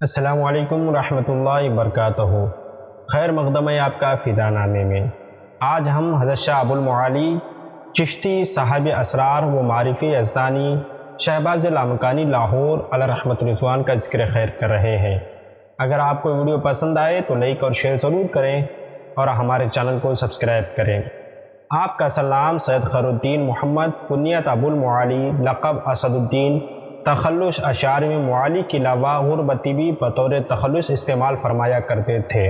السلام علیکم ورحمۃ اللہ وبرکاتہ۔ خیر مقدم ہے آپ کا فدا نامے میں۔ آج ہم حضرت شاہ ابو المعالی چشتی صاحب اسرار و معرفی یزدانی شہباز لامکانی لاہور علیہ رحمۃ رضوان کا ذکر خیر کر رہے ہیں۔ اگر آپ کو ویڈیو پسند آئے تو لائک اور شیئر ضرور کریں اور ہمارے چینل کو سبسکرائب کریں۔ آپ کا سلام سید خیر الدین محمد کنیت ابو المعالی لقب اسد الدین تخلص اشعار میں معالی کے علاوہ غربتی بھی بطور تخلص استعمال فرمایا کرتے تھے،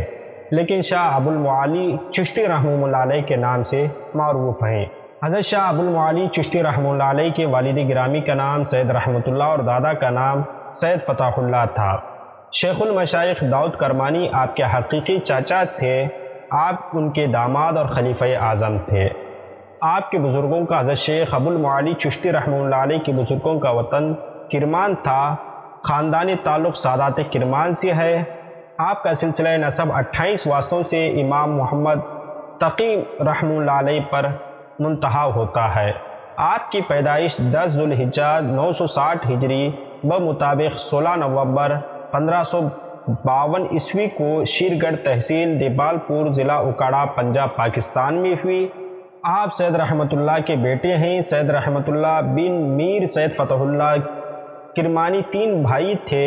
لیکن شاہ ابو المعالی چشتی رحمہ اللہ علیہ کے نام سے معروف ہیں۔ حضرت شاہ ابو المعالی چشتی رحمہ اللہ علیہ کے والد گرامی کا نام سید رحمۃ اللہ اور دادا کا نام سید فتح اللہ تھا۔ شیخ المشائخ داؤد کرمانی آپ کے حقیقی چاچا تھے۔ آپ ان کے داماد اور خلیفہ اعظم تھے۔ آپ کے بزرگوں کا حضرت شیخ ابو المعالی چشتی رحمہ اللہ علیہ کے بزرگوں کا وطن کرمان تھا۔ خاندانی تعلق سادات کرمان سے ہے۔ آپ کا سلسلہ نسب 28 واسطوں سے امام محمد تقی رحمہ اللہ علیہ پر منتہا ہوتا ہے۔ آپ کی پیدائش 10 ذوالحجہ 960 ہجری بمطابق 16 نومبر 1552 عیسوی کو شیرگڑھ تحصیل دیبال پور ضلع اکاڑا پنجاب پاکستان میں ہوئی۔ آپ سید رحمۃ اللہ کے بیٹے ہیں۔ سید رحمۃ اللہ بن میر سید فتح اللہ کرمانی 3 بھائی تھے،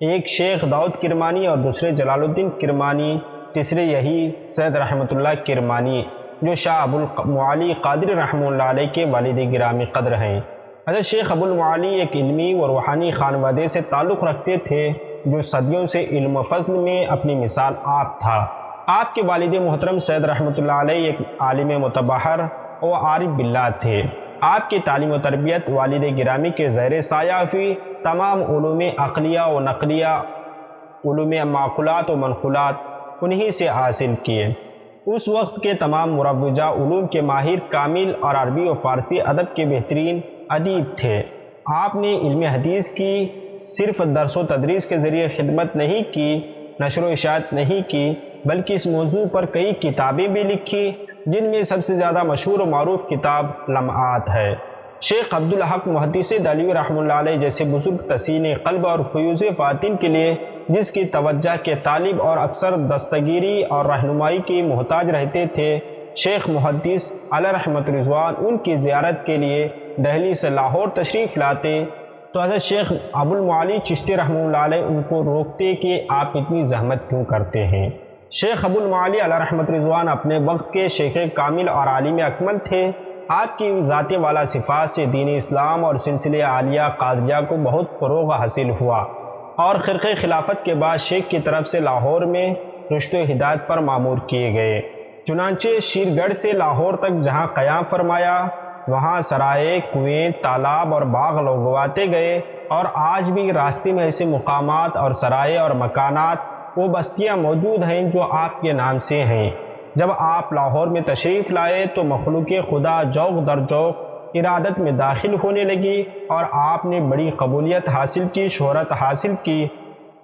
ایک شیخ داؤد کرمانی اور دوسرے جلال الدین کرمانی، تیسرے یہی سید رحمۃ اللہ کرمانی جو شاہ ابو المعالی قادری رحمہ اللہ علیہ کے والد گرامی قدر ہیں۔ حضرت شیخ ابو المعالی ایک علمی و روحانی خانوادے سے تعلق رکھتے تھے جو صدیوں سے علم و فضل میں اپنی مثال آپ تھا۔ آپ کے والد محترم سید رحمۃ اللہ علیہ ایک عالم متبحر و عارف باللہ تھے۔ آپ کی تعلیم و تربیت والد گرامی کے زیر سایہ ہوئی۔ تمام علوم عقلیہ و نقلیہ، علوم معقولات و منقولات انہی سے حاصل کیے۔ اس وقت کے تمام مروجہ علوم کے ماہر کامل اور عربی و فارسی ادب کے بہترین ادیب تھے۔ آپ نے علم حدیث کی صرف درس و تدریس کے ذریعے خدمت نہیں کی، نشر و اشاعت نہیں کی، بلکہ اس موضوع پر کئی کتابیں بھی لکھی، جن میں سب سے زیادہ مشہور و معروف کتاب لمعات ہے۔ شیخ عبدالحق محدث دہلوی رحمہ اللہ علیہ جیسے بزرگ تسکین قلب اور فیوز فاتن کے لیے جس کی توجہ کے طالب اور اکثر دستگیری اور رہنمائی کی محتاج رہتے تھے، شیخ محدث علیہ رحمۃ رضوان ان کی زیارت کے لیے دہلی سے لاہور تشریف لاتے تو حضرت شیخ ابو المعالی چشتی رحمہ اللہ علیہ ان کو روکتے کہ آپ اتنی زحمت کیوں کرتے ہیں۔ شیخ ابو المعالی علیہ رحمۃ رضوان اپنے وقت کے شیخ کامل اور عالم اکمل تھے۔ آپ کی ذات والا صفات سے دین اسلام اور سلسلہ عالیہ قادریہ کو بہت فروغ حاصل ہوا اور خرقہ خلافت کے بعد شیخ کی طرف سے لاہور میں رشد و ہدایت پر معمور کیے گئے۔ چنانچہ شیرگڑھ سے لاہور تک جہاں قیام فرمایا وہاں سرائے، کنویں، تالاب اور باغ لگواتے گئے، اور آج بھی راستے میں ایسے مقامات اور سرائے اور مکانات وہ بستیاں موجود ہیں جو آپ کے نام سے ہیں۔ جب آپ لاہور میں تشریف لائے تو مخلوق خدا جوق در جوق ارادت میں داخل ہونے لگی اور آپ نے بڑی قبولیت حاصل کی، شہرت حاصل کی۔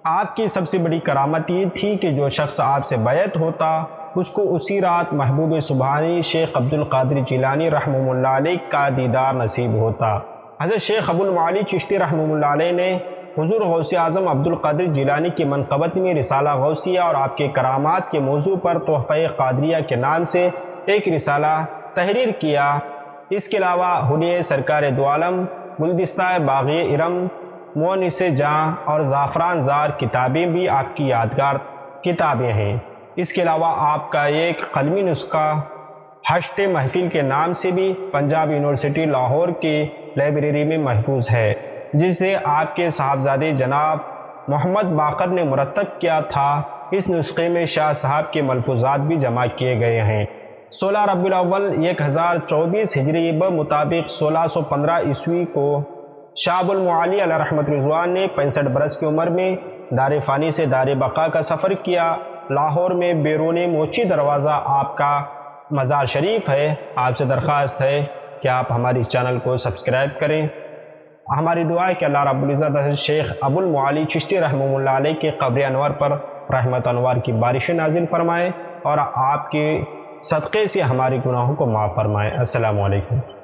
آپ کی سب سے بڑی کرامت یہ تھی کہ جو شخص آپ سے بیعت ہوتا اس کو اسی رات محبوب سبحانی شیخ عبد القادر جیلانی رحمہ اللہ علیہ کا دیدار نصیب ہوتا۔ حضرت شیخ ابو المعالی چشتی رحمہ اللہ علیہ نے حضور غوث اعظم عبد القادر جیلانی کی منقبت میں رسالہ غوثیہ اور آپ کے کرامات کے موضوع پر تحفہ قادریہ کے نام سے ایک رسالہ تحریر کیا۔ اس کے علاوہ حلیہ سرکار دو عالم، گلدستہ باغی ارم، مونس جاں اور زعفران زار کتابیں بھی آپ کی یادگار کتابیں ہیں۔ اس کے علاوہ آپ کا ایک قلمی نسخہ ہشت محفل کے نام سے بھی پنجاب یونیورسٹی لاہور کی لائبریری میں محفوظ ہے، جسے آپ کے صاحبزادے جناب محمد باقر نے مرتب کیا تھا۔ اس نسخے میں شاہ صاحب کے ملفوظات بھی جمع کیے گئے ہیں۔ 16 ربیع الاول 1024 ہجری بمطابق 1615 عیسوی کو شاہ ابو المعالی علیہ رحمۃ رضوان نے 65 برس کی عمر میں دار فانی سے دار بقا کا سفر کیا۔ لاہور میں بیرون موچی دروازہ آپ کا مزار شریف ہے۔ آپ سے درخواست ہے کہ آپ ہماری چینل کو سبسکرائب کریں۔ ہماری دعا ہے کہ اللہ رب العزت حضرت شیخ ابو المعالی چشتی رحمہ اللہ علیہ کے قبر انور پر رحمت انوار کی بارشیں نازل فرمائے اور آپ کے صدقے سے ہمارے گناہوں کو معاف فرمائے۔ السلام علیکم۔